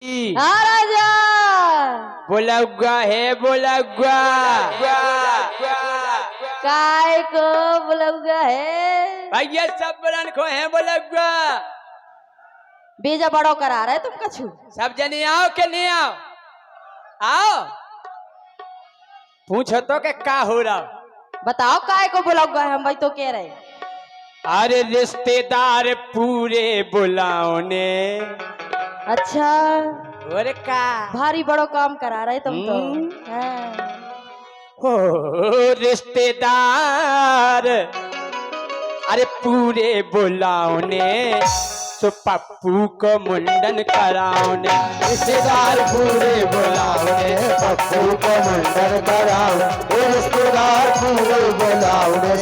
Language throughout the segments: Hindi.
हाँ राजा। बोलौगा है बोलौगा। काय को बोलौगा है भैया सब बरन को है बोलौगा। बीजा बड़ो करा रहे तुम कछु। सब जने आओ के नहीं आओ। आओ पूछो तो के का हो रहा। बताओ काय को बोलौगा है, हम भाई तो कह रहे। अरे रिश्तेदार पूरे बुलाओ ने। अच्छा और का भारी बड़ो काम करा रहे तुम तो। हाँ। हो रिश्तेदार अरे पूरे बुलाओ ने तो पप्पू को मुंडन कराओ ने। रिश्तेदार पूरे बुलाओ ने पप्पू को मुंडन कराओ। रिश्तेदार पूरे बुलाओ ने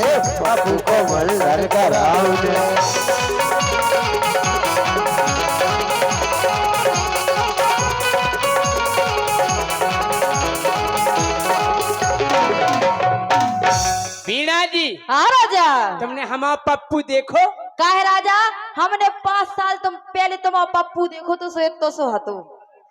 पप्पू को मुंडन कराओ ने। वीणा जी हाँ राजा। तुमने हमारा पप्पू देखो। काहे राजा, हमने 5 साल तुम पहले तुम पप्पू देखो तो सो एक तो सो हतो।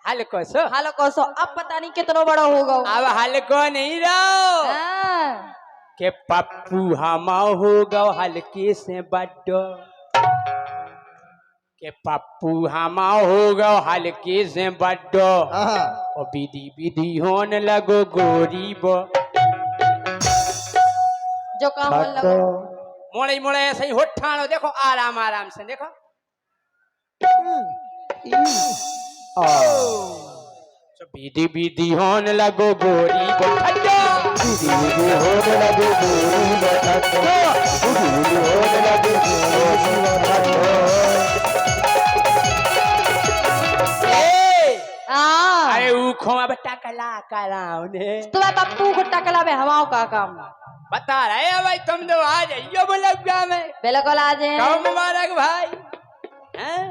हल्को सो हालो को सो अब पता नहीं कितना बड़ा होगा। अब हल्को नहीं रहो हाँ। के पप्पू हमा होगा हल्के से बड्डो। के पप्पू हमा होगा हल्के से बड्डो। और विधि विधि होने लगो गोरी बो। जो काम होने लगो मोड़े मोड़े ऐसे ही होठानो देखो आराम आराम से देखो। तो विधि विधि होने लगो गोरी बो ठड्डो। विधि विधि होने लगे गोरी बो ठड्डो। विधि विधि होने लगे गोरी बो ठड्डो। अरे ऊखों अब टकला कराओ ने। तुम्हें पप्पू को टकला में हवाओं का काम बता रहे हैं भाई, तुम तो आ जाइयो बोलौगा में। बिल्कुल आ जाए। कब मुबारक भाई हैं?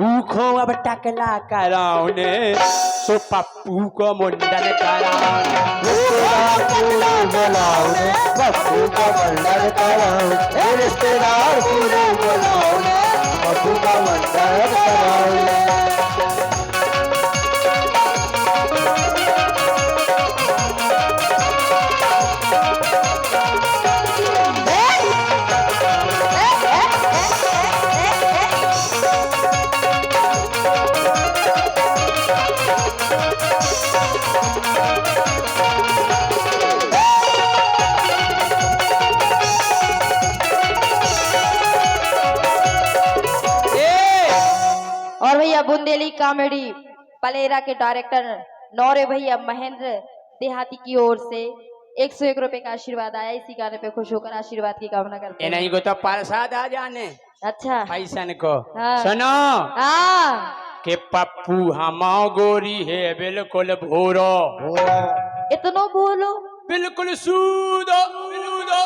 ऊखों अब टकला कराओ ने सो पप्पू को मुंडन कराओ। रिश्तेदार पूरे बुलाओ ने पप्पू को मुंडन कराओ। रिश्तेदार पूरे बुलाओ ने पप्पू का मुंडन कराओ। और भैया बुंदेली कॉमेडी पलेरा के डायरेक्टर नौरे भैया महेंद्र देहाती की ओर से 101 रुपए का आशीर्वाद आया। इसी गाने पे खुश होकर आशीर्वाद की कामना करते हैं। नहीं को तो प्रसाद आ जाने अच्छा पैसन को। हाँ। सुनो हाँ के पप्पू हमाओ गोरी है बिल्कुल भोरो। इतनो बोलो। बिल्कुल सूदो सूदो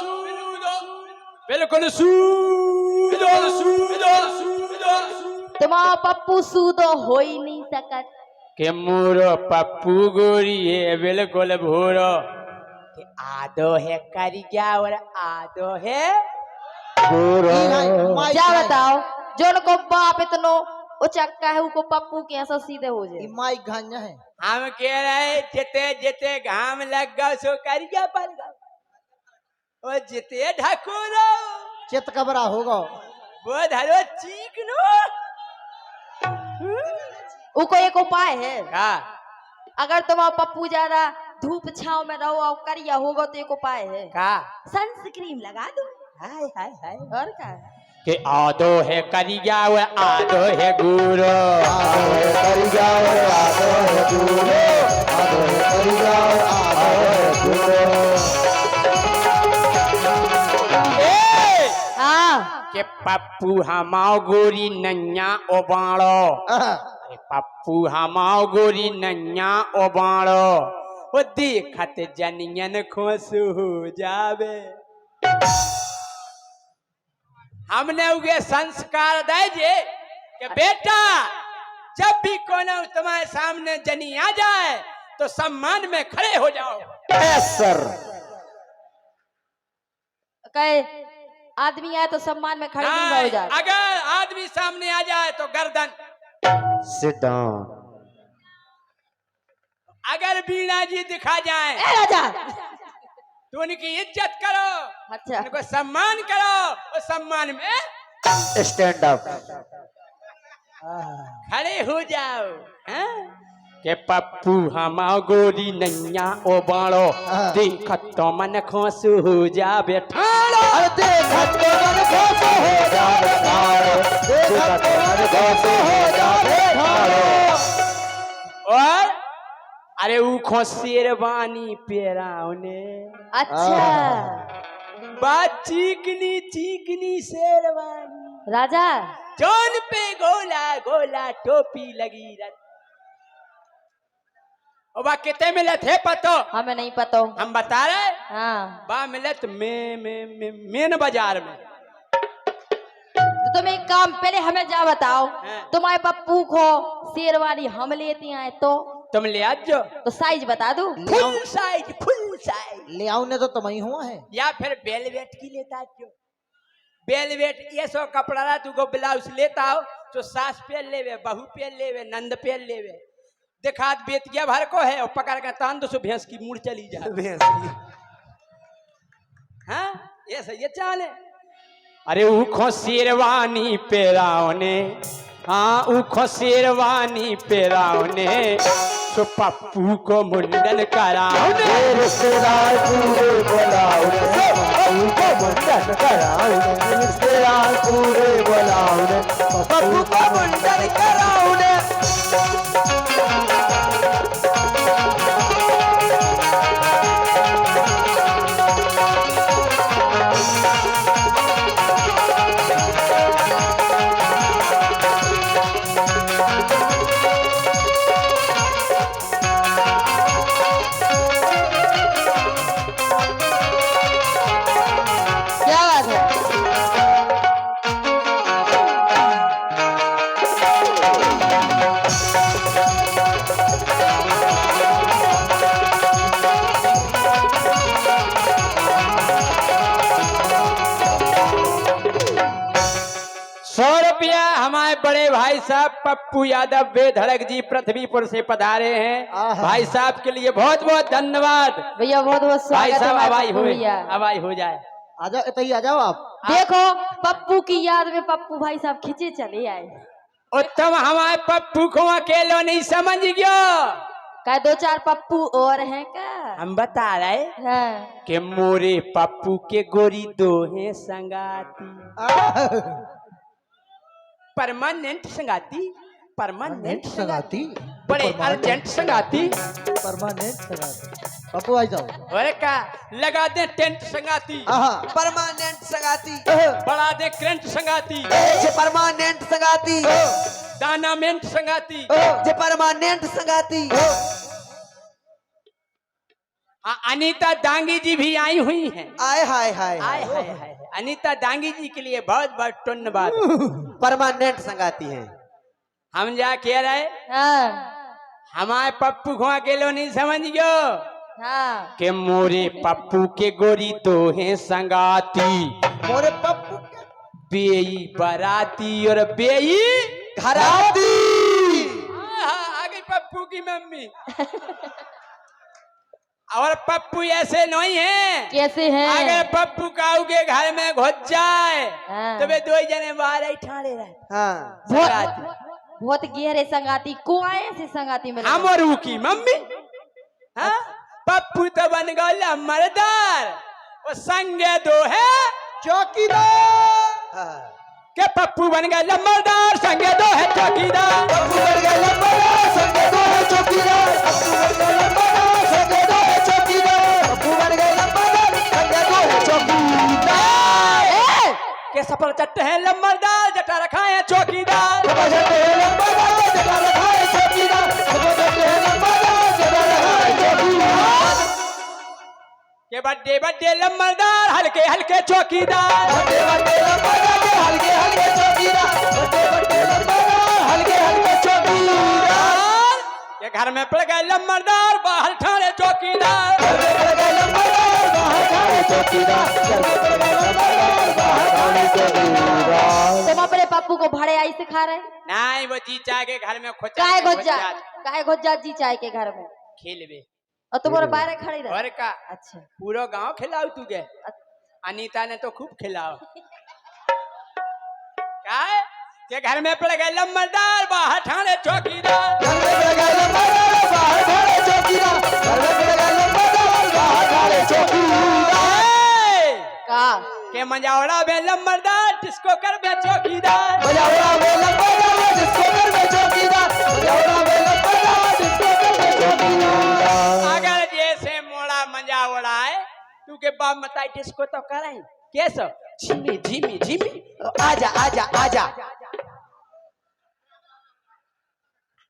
बिल्कुल सूदो सूदो सूदो। तुम्हारा पप्पू सूदो हो ही नहीं सकत। के मोरो पप्पू गोरी है बिल्कुल भोरो। के आदो है करिया और आदो है क्या बताओ जोन को बाप इतनो उचक्का है उनको पप्पू के ऐसा सीधे हो जाए। माई घान्या है। हम कह रहे जिते जिते घाम लग गो सो करिया पड़ गो। और जिते ढकोरो चित कबरा होगा। वो धरो चीक नो। उको एक उपाय है। का अगर तुम्हारा पप्पू ज्यादा धूप छाव में रहो और करिया होगा तो एक उपाय है। का सनस्क्रीन लगा दो। हाय हाय हाय। और क्या के आदो है करिया और आदो है गुरो। आदो है करिया और आदो है गुरो। आदो है करिया और आदो है गुरो। हाँ के पप्पू हमाओ गोरी नन्या ओबाड़ो। अरे पप्पू हमाओ गोरी नन्या ओबाड़ो। वो देखत जनियन खुश हो जावे। हमने उगे संस्कार दे जे कि बेटा जब भी कोनो तुम्हारे सामने जनी आ जाए तो सम्मान में खड़े हो जाओ। सर कहे आदमी आए तो सम्मान में खड़े नहीं हो जाए। अगर आदमी सामने आ जाए तो गर्दन सिट डाउन। अगर बीणा जी दिखा जाए ए राजा। तो उनकी इज्जत करो, अच्छा उनको सम्मान करो, और सम्मान में स्टैंड अप। खड़े हो जाओ। हैं? के पप्पू हमाओ गोरी नैया ओ बाड़ो, देखत तो मन खुश हो जा बेठाड़ो। अरे देखत तो मन खुश हो जावे ठाड़ो, देखत तो मन खुश हो जावे ठाड़ो। और अरे ऊ खो शेरवानी पेरावने, अच्छा बात चीकनी चीकनी शेरवानी, राजा। जोन पे गोला गोला टोपी लगी रत। और बा कितने मिलत है पतो? हमें नहीं पता। हम बता रहे। हाँ बा मिलत मेन बाजार में। तो तुम एक काम पहले हमें जा बताओ, हाँ। तुम्हारे पप्पू को शेरवानी हम लेते आए तुम ले आजो तो साइज बता दो। फुल साइज ले आऊ ने तो तुम्हें हुआ है। या फिर बेलवेट की लेता जो बेलवेट ये सो कपड़ा रहा तू को ब्लाउज लेता हो तो सास पहन लेवे, बहू पहन लेवे, नंद पहन लेवे। दिखात बेतिया भर को है और पकड़ के तान दो सो भैंस की मुड़ चली जा। हाँ ये सही है चाले। अरे उखो शेरवानी पेरावने, हाँ उखो शेरवानी पेरावने, तो पप्पू को मुंडन कराओने। रिश्तेदार पूरे बुलाओने, पप्पू को मुंडन कराओने। रिश्तेदार पूरे बुलाओने, पप्पू को मुंडन कराओने। क्या बात है? ₹100 हमारे बड़े भाई साहब पप्पू यादव बेधड़क जी पृथ्वीपुर से पधारे हैं। आहा। भाई साहब के लिए बहुत बहुत धन्यवाद। भैया बहुत बहुत भाई स्वागत है साहब हमारे हवाई पप्पू हुए, भैया। हवाई हो जाए। आ जाओ, इतनी आ जाओ आप। देखो पप्पू की याद में पप्पू भाई साहब खींचे चले आए। उत्तम हमारे पप्पू को अकेलो नहीं समझ गयो। क्या 2-4 पप्पू और हैं क्या? हम बता रहे हाँ। कि मोरे पप्पू के गोरी दो हैं संगाती, परमानेंट संगाती, परमानेंट संगाती, बड़े अर्जेंट संगाती। परमानेंट संगाती। पप्पू आ जाओ। और का लगा दे टेंट संगाती, परमानेंट संगाती, बढ़ा दे करंट संगाती, जे परमानेंट संगाती, दानामेंट संगाती। जे परमानेंट संगाती। अनीता दांगी जी भी आई हुई हैं। आय हाय हाय आय हाय हाय। अनीता दांगी जी के लिए बहुत बहुत धन्यवाद। परमानेंट संगाती हैं। हम जा कह रहे हाँ हमारे पप्पू को अकेलो नहीं समझ गयो हाँ। कि मोरे पप्पू के गोरी तो हैं संगाती, मोरे पप्पू के बेई बराती और बेई घराती। आ गई पप्पू की मम्मी। और पप्पू ऐसे नहीं है। कैसे हैं? अगर पप्पू काऊ के घर में घुस जाए हाँ। तो वे दो जने बाहर ही ठाड़े रहे। हाँ बहुत गहरे संगाती कुआए से संगाती में हम और की मम्मी। हाँ? पप्पू तो बन गया मर्दार, और संगे दो है चौकीदार। हाँ। के पप्पू बन गया मर्दार, संगे दो है चौकीदार। पप्पू बन गया लंबा, संगे दो है चौकीदार। पप्पू बन गया लंबा, संगे दो है चौकीदार। पप्पू बन गया लंबा, संगे दो है चौकीदार। के सफर चट्टे हैं लम्बरदार, जटा रखा है चौकीदार। जटा रखा है चौकीदार। के बड्डे बड्डे लम्बरदार, हल्के हल्के चौकीदार। बड़े बड़े लंबरदार, हल्के हल्के चौकीदार। बड़े बड़े लंबरदार, हल्के हल्के चौकीदार। के घर में पड़ गए लम्बरदार, बाहर ठाणे चौकीदार। घर में पड़ गए लंबरदार, बाहर ठाणे चौकीदार। घर में पड़ गए लंबरदार, बाहर ठाणे चौकीदार। तुम अपने पप्पू को भाड़े आई से खा रहे? नहीं वो जी चाय के घर में खोचा काहे के घुस जा, काहे घुस जा जी चाय के घर में? खेलबे और तुम्हारे बाहर खड़ी रह। और का अच्छा पूरा गांव खिलाओ तू गे अनीता ने तो खूब खिलाओ क्या है? के घर में पड़ गए लम्बरदार बाहर ठाणे चौकीदार घर में पड़ गया लंबरदार बाहर ठाणे चौकीदार घर में पड़ गया लंबरदार बाहर ठाणे चौकीदार का के मजावड़ा बे लम्बरदार जिसको कर बे चौकीदार बजावड़ा में लंबरदार जिसको कर में चौकीदार बजावड़ा में लंबरदार जिसको कर में चौकीदार अगर जैसे मोड़ा मजावड़ा है तू के बाप मताई जिसको तो कराई कैसो झिमी झिमी झिमी आजा आजा आजा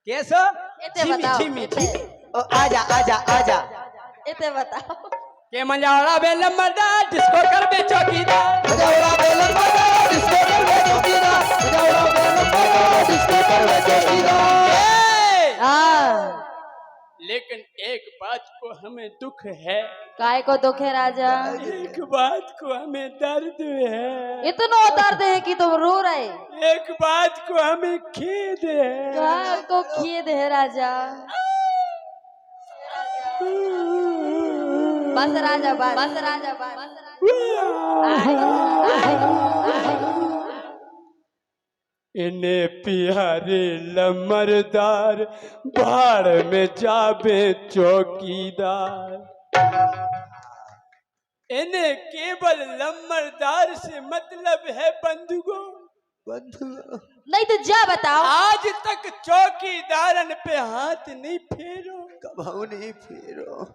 कैसो इते झिमी बताओ झिमी झिमी आजा आजा आजा इते बताओ के मजावड़ा बे लम्बरदार जिसको कर बे चौकीदार बजावड़ा में लंबरदार जिसको कर में चौकीदार बजावड़ा में लंबरदार जिसको कर में चौकीदार हाँ लेकिन एक बात को हमें दुख है काय को दुख है राजा एक बात को हमें दर्द है इतना दर्द है कि तुम रो रहे। एक बात को हमें खेद है काय को खेद है राजा। बस राजा बस राजा बस इन्हें प्यारे लमरदार भाड़ में जाबे चौकीदार इन्हें केवल लमरदार से मतलब है बंधुओं बंधु नहीं तो जा बताओ। आज तक चौकीदारन पे हाथ नहीं फेरो कभाऊ नहीं फेरो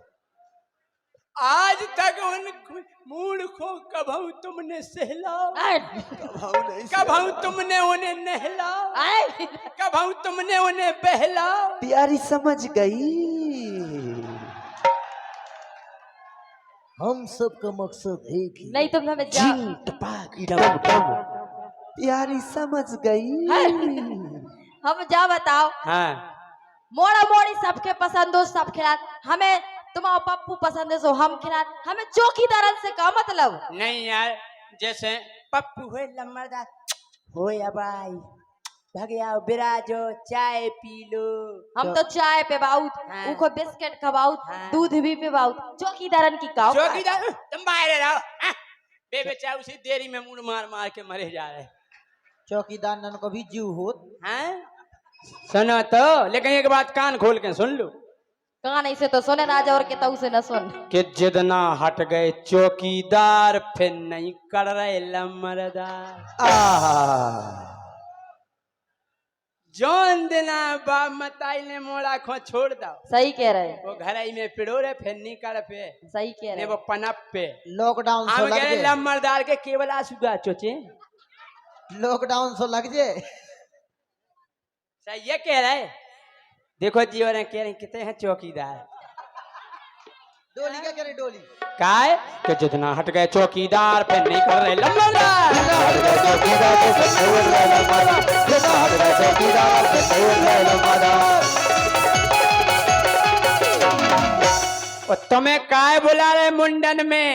आज तक उन मूर्खों कभू तुमने सहलाओ कभाऊ नहीं कभू तुमने उन्हें नहलाओ कभू तुमने उन्हें बहलाओ प्यारी समझ गई हम सब का मकसद है कि नहीं तुम हमें जा प्यारी समझ गई हम जा बताओ। हाँ मोड़ा मोड़ी सबके पसंद हो सब खिला हमें तुम्हारा पप्पू पसंद है सो हम खिला हमें चौकीदारन से का मतलब। नहीं यार जैसे पप्पू हो लम्बरदार हो या भाई भगया बिराजो चाय पी लो हम तो चाय पे बाउत हाँ। उनको बिस्किट खवाउत हाँ। दूध भी पे बाउत चौकीदारन की का चौकीदार तुम बाहर रहो हाँ? बेबेचा उसी देरी में मुड़ मार मार के मरे जा रहे चौकीदार नन को भी जीव होत हैं सुनो तो लेकिन एक बात कान खोल के सुन लो कहाँ नहीं से तो सुने राजा और के तऊ से न सुन कि जितना हट गए चौकीदार फिर नहीं कर रहे लमरदार जौन दिना बाप मताई ने मोड़ा खो छोड़ दो सही कह रहे वो घर में पिड़ो रे फिर नहीं कर पे सही कह ने रहे वो पनप पे लॉकडाउन हम कह रहे लमरदार के केवल आसुगा चोचे लॉकडाउन सो लग जे सही ये कह रहे देखो जी और कह रहे कितने हैं चौकीदार डोली क्या करे डोली काय कि जितना हट गए चौकीदार फिर नहीं कर रहे लमरदार और तुम्हें काय बुला रहे मुंडन में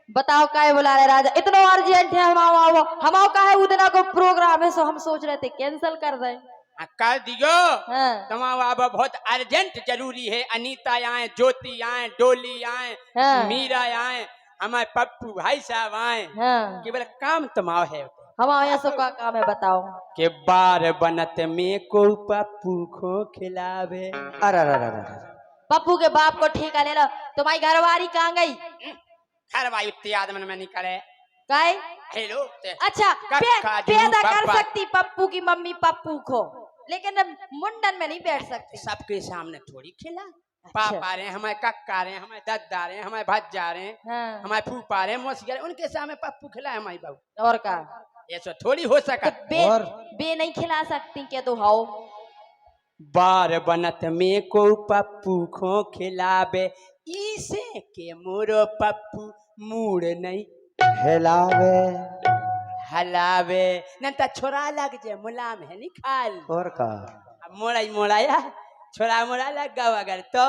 बताओ काहे बुला रहे राजा इतना अर्जेंट है हम का है उदना को प्रोग्राम है सो हम सोच रहे थे कैंसिल कर दें। कर दियो हाँ। तुम्हारा अब बहुत अर्जेंट जरूरी है अनीता आए ज्योति आए डोली आए हाँ। मीरा आए हमारे पप्पू भाई साहब आए हाँ। केवल काम तमाव है हमारे यहाँ सब का काम है बताओ के बार बनत में को पप्पू को खिलावे पप्पू के बाप को ठेका ले लो तुम्हारी घरवारी कहाँ गई हर भाई उतनी आदमन में निकले काय हेलो अच्छा कक्का जू पैदा कर बब्बा। सकती पप्पू की मम्मी पप्पू को लेकिन मुंडन में नहीं बैठ सकती। सबके सामने थोड़ी खिला अच्छा। पापा रहे हमारे कक्का रहे हमारे दद्दा रहे हमारे भज्जा रहे हाँ। हमारे फूफा रहे मौसिया रहे उनके सामने पप्पू खिलाए हमारी बहू और का ये सब थोड़ी हो सका तो बे नहीं खिला सकती क्या तो हाओ बार बनत में को पप्पू खो खिलावे इसे के मोरो पप्पू मूड नहीं हिलावे हलावे न त छोरा लग जे मुलाम है नहीं खाल और का अब मोड़ाई मोड़ाया छोरा मोड़ा लग गवा अगर तो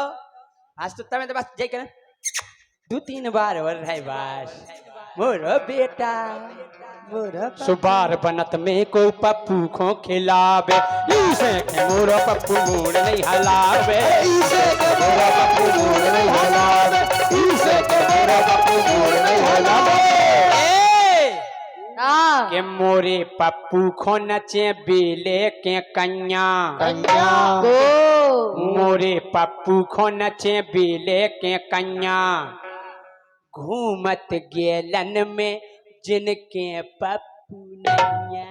आज तो तमें तो बस जाई कर 2-3 बार हो रहा है बस मोरो बेटा सुबार बनत में को पप्पू खो खिलावे इसे के मोरा पप्पू मोड़ नहीं हलावे इसे के मोरा पप्पू मोड़ नहीं हलावे इसे के मोरा पप्पू मोड़ नहीं हलावे हाँ के मोरे पप्पू खो नचे बेले के कन्या कन्या गो मोरे पप्पू खो नचे बेले के कन्या घूमत गेलन में जिनके पप्पू नैया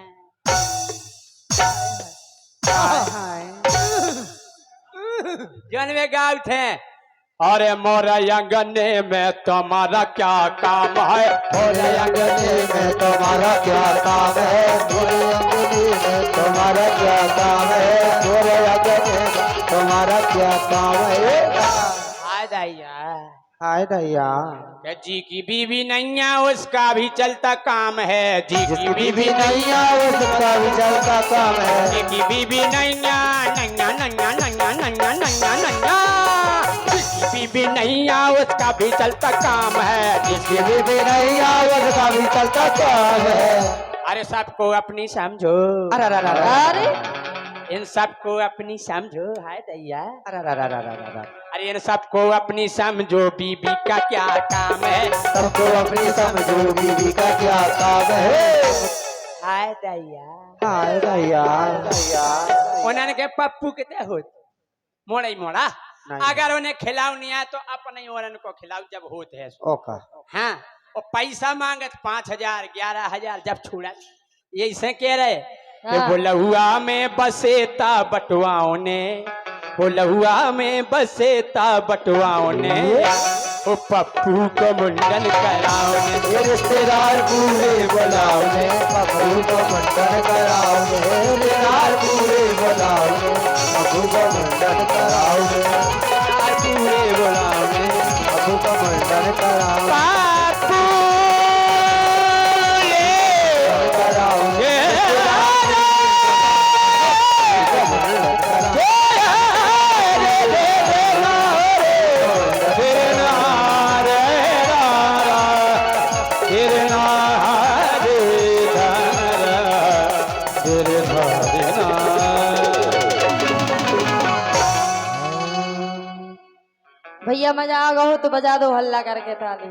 जन में गाँव थे अरे मोरा अंगने में तुम्हारा क्या काम है मोरे अंगने में तुम्हारा क्या काम है मोरे अंगने में तुम्हारा क्या काम है मोरे अंगने में तुम्हारा क्या काम है हाय दैया हाय दैया जी की बीवी नैया उसका भी चलता काम है जी की बीवी नैया उसका भी चलता काम है जी की बीवी नैया नैया नैया नैया नैया नैया नैया जिसकी बीवी नैया उसका भी चलता काम है जिसकी बीवी नैया उसका भी चलता काम है अरे सबको अपनी समझो अरे इन सबको अपनी समझो हाय दैया अरे अरे इन सबको अपनी समझो बीबी का क्या काम है सबको अपनी समझो बीवी का क्या काम है हाय दैया हाय दैया उन्होंने के पप्पू कितने हो मोड़ा ही मोड़ा नहीं। अगर उन्हें खिलाओ नहीं है तो अपने औरन को खिलाओ जब होते है ओका हाँ और पैसा मांगत 5,000 11,000 जब छुड़ा ये इसे कह रहे कि हाँ। वो लहुआ में बसेता बटुआओं ने वो लहुआ में बसेता बटुआओं ने वो पप्पू को मुंडन कराओ ने ये रिश्तेदार पूरे बुलाओ ने पप्पू को मुंडन कराओ ने रिश्तेदार पूरे बुलाओ ने पप्पू को मुंडन कराओ ने पूरे बुलाओ ने पप्पू को मुंडन कराओ पप्पू कराओ ने भैया मजा आ गया हो तो बजा दो हल्ला करके ताली।